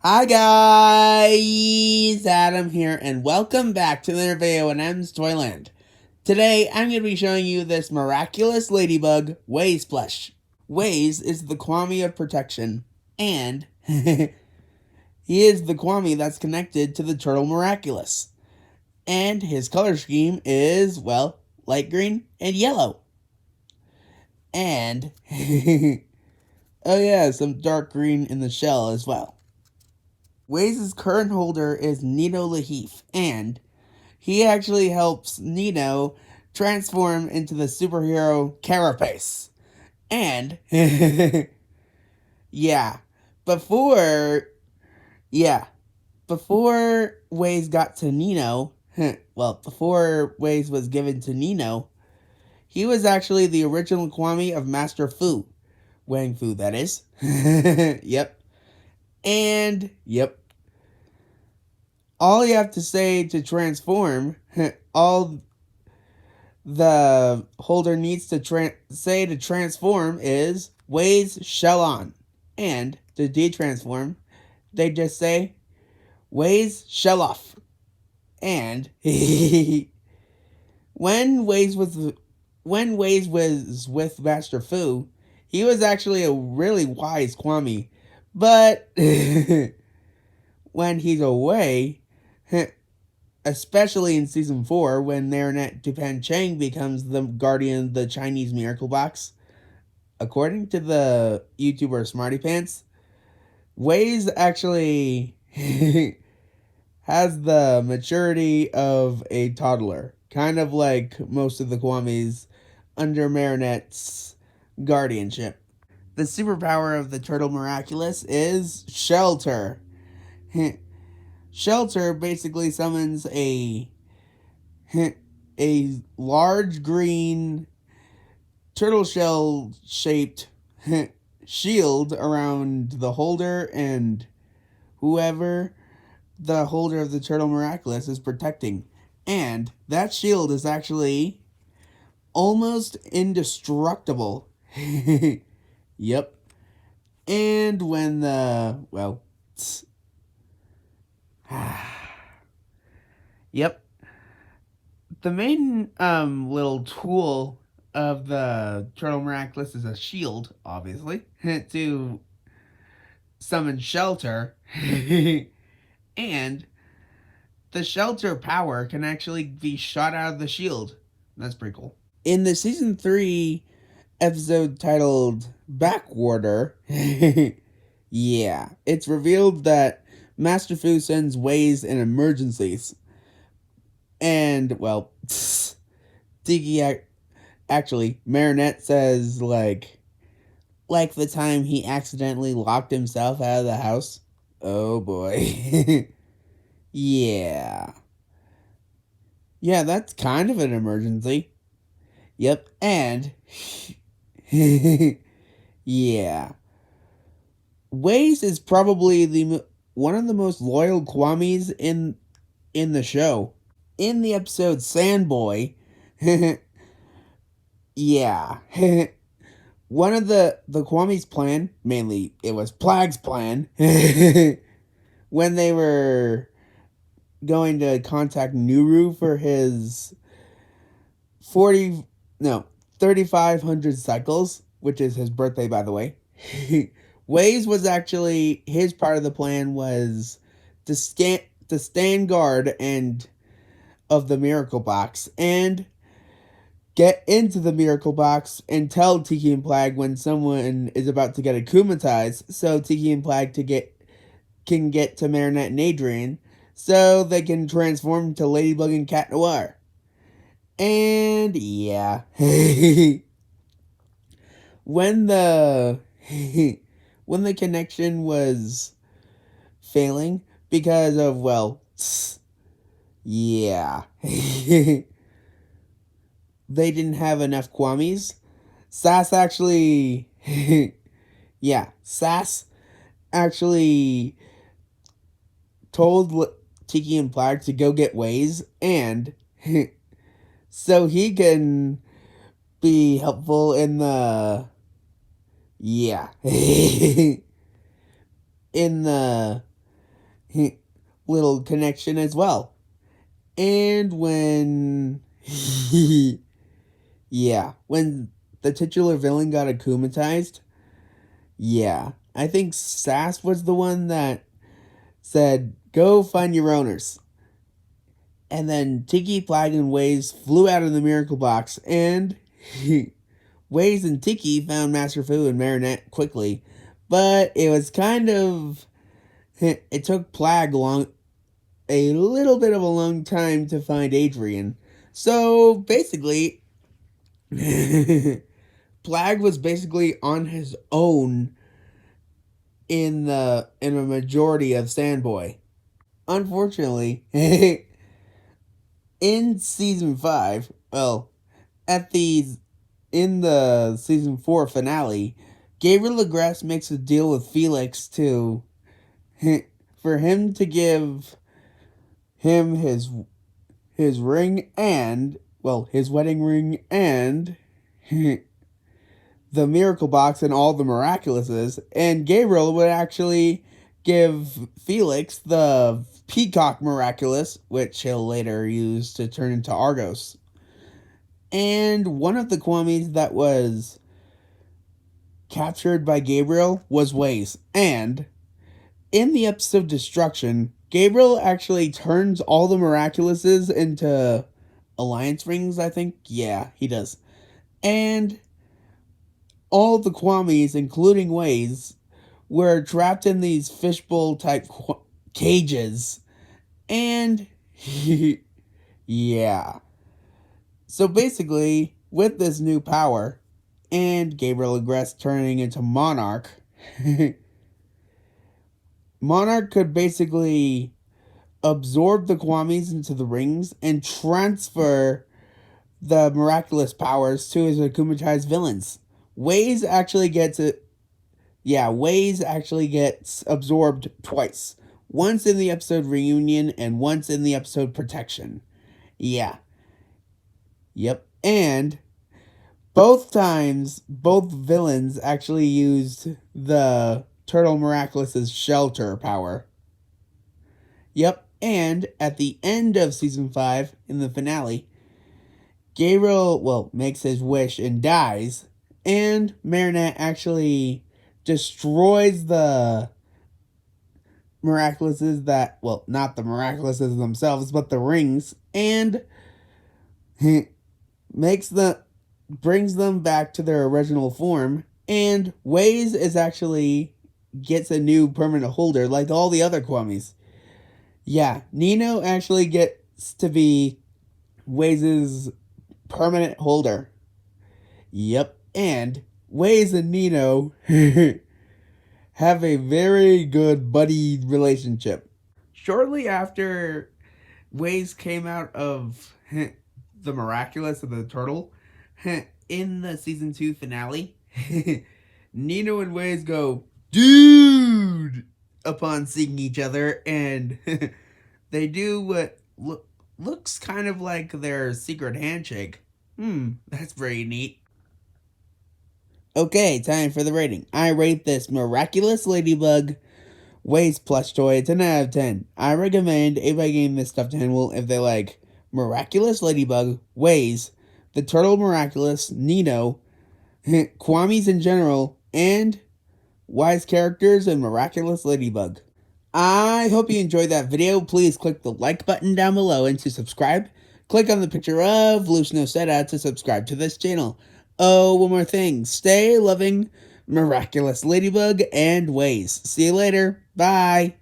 Hi guys, Adam here, and welcome back to another video in M's Toyland. Today, I'm going to be showing you this Miraculous Ladybug Wayzz plush. Wayzz is the kwami of protection, and he is the kwami that's connected to the turtle Miraculous. And his color scheme is, well, light green and yellow. And, oh yeah, some dark green in the shell as well. Wayz's current holder is Nino Lahif, and he actually helps Nino transform into the superhero Carapace. And, yeah, before, yeah, before Wayzz got to Nino, before Wayzz was given to Nino, he was actually the original kwami of Master Fu. Wang Fu, that is. Yep. And, yep. All you have to say to transform, all the holder needs to say to transform is Wayzz shell on. And to detransform, they just say Wayzz shell off. And when Wayzz was with Master Fu, he was actually a really wise kwami. But when he's away, especially in season 4, when Marinette Dupan Chang becomes the guardian of the Chinese Miracle Box, according to the YouTuber Smarty Pants, Wayzz actually has the maturity of a toddler, kind of like most of the kwamis under Marinette's guardianship. The superpower of the Turtle Miraculous is Shelter. Shelter basically summons a large green turtle shell shaped shield around the holder and whoever the holder of the Turtle Miraculous is protecting. And that shield is actually almost indestructible. Yep. And when yep. The main little tool of the Turtle Miraculous is a shield, obviously, to summon Shelter. And the Shelter power can actually be shot out of the shield. That's pretty cool. In the season 3 episode titled Backwater, yeah, it's revealed that Master Fu sends Wayzz in emergencies. And, well, Tiki actually, Marinette says, like the time he accidentally locked himself out of the house. Oh boy. Yeah. Yeah, that's kind of an emergency. Yep, and yeah. Wayzz is probably one of the most loyal kwamis in the show. In the episode Sandboy, yeah. One of the Kwami's plan, mainly it was Plag's plan, when they were going to contact Nuru for his 3,500 cycles, which is his birthday, by the way. Wayzz was actually, his part of the plan was to stand guard and of the Miracle Box and get into the Miracle Box and tell Tiki and Plag when someone is about to get akumatized, so Tiki and Plag can get to Marinette and Adrian, so they can transform to Ladybug and Cat Noir. And yeah, when the when the connection was failing because of, well, yeah, they didn't have enough kwamis. Sass actually, yeah, Sass actually told Tiki and Plag to go get Wayzz, and so he can be helpful in the, yeah, in the little connection as well. And when yeah, when the titular villain got akumatized, yeah, I think Sass was the one that said, "Go find your owners." And then Tiki, Flag, and Wayzz flew out of the miracle box, and Wayzz and Tiki found Master Fu and Marinette quickly. But it was kind of it took Plague a little bit of a long time to find Adrian. So basically, Plague was basically on his own in a majority of Sandboy. Unfortunately, in season 5, well, at the in the season 4 finale, Gabriel Legrasse makes a deal with Felix to for him to give him his ring and, well, his wedding ring and the miracle box and all the miraculouses, and Gabriel would actually give Felix the peacock miraculous, which he'll later use to turn into Argos. And one of the kwamis that was captured by Gabriel was Wayzz. And in the episode Destruction, Gabriel actually turns all the miraculouses into alliance rings, I think. Yeah, he does. And all the kwamis, including Wayzz, were trapped in these fishbowl type cages. And yeah. So basically, with this new power and Gabriel Legrasse turning into Monarch, Monarch could basically absorb the kwamis into the rings and transfer the miraculous powers to his akumatized villains. Wayzz actually gets it. Yeah, Wayzz actually gets absorbed twice. Once in the episode Reunion and once in the episode Protection. Yeah. Yep. And both times, both villains actually used the Turtle Miraculous's shelter power. Yep. And at the end of season 5, in the finale, Gabriel, well, makes his wish and dies. And Marinette actually destroys the Miraculouses that, well, not the Miraculouses themselves, but the rings, and brings them back to their original form. And Wayzz is actually gets a new permanent holder like all the other kwamis. Yeah, Nino actually gets to be Wayzz's permanent holder. Yep, and Wayzz and Nino have a very good buddy relationship. Shortly after Wayzz came out of the Miraculous of the Turtle, in the season 2 finale, Nino and Wayzz go, "Dude!" upon seeing each other, and they do what looks kind of like their secret handshake. That's very neat. Okay, time for the rating. I rate this Miraculous Ladybug Wayzz plush toy 10 out of 10. I recommend everybody getting this stuffed animal if they like Miraculous Ladybug, Wayzz, the Turtle Miraculous, Nino, kwamis in general, and Wise characters and Miraculous Ladybug. I hope you enjoyed that video. Please click the like button down below, and to subscribe, click on the picture of Loose No Seta to subscribe to this channel. Oh, one more thing. Stay loving Miraculous Ladybug and Wayzz. See you later. Bye.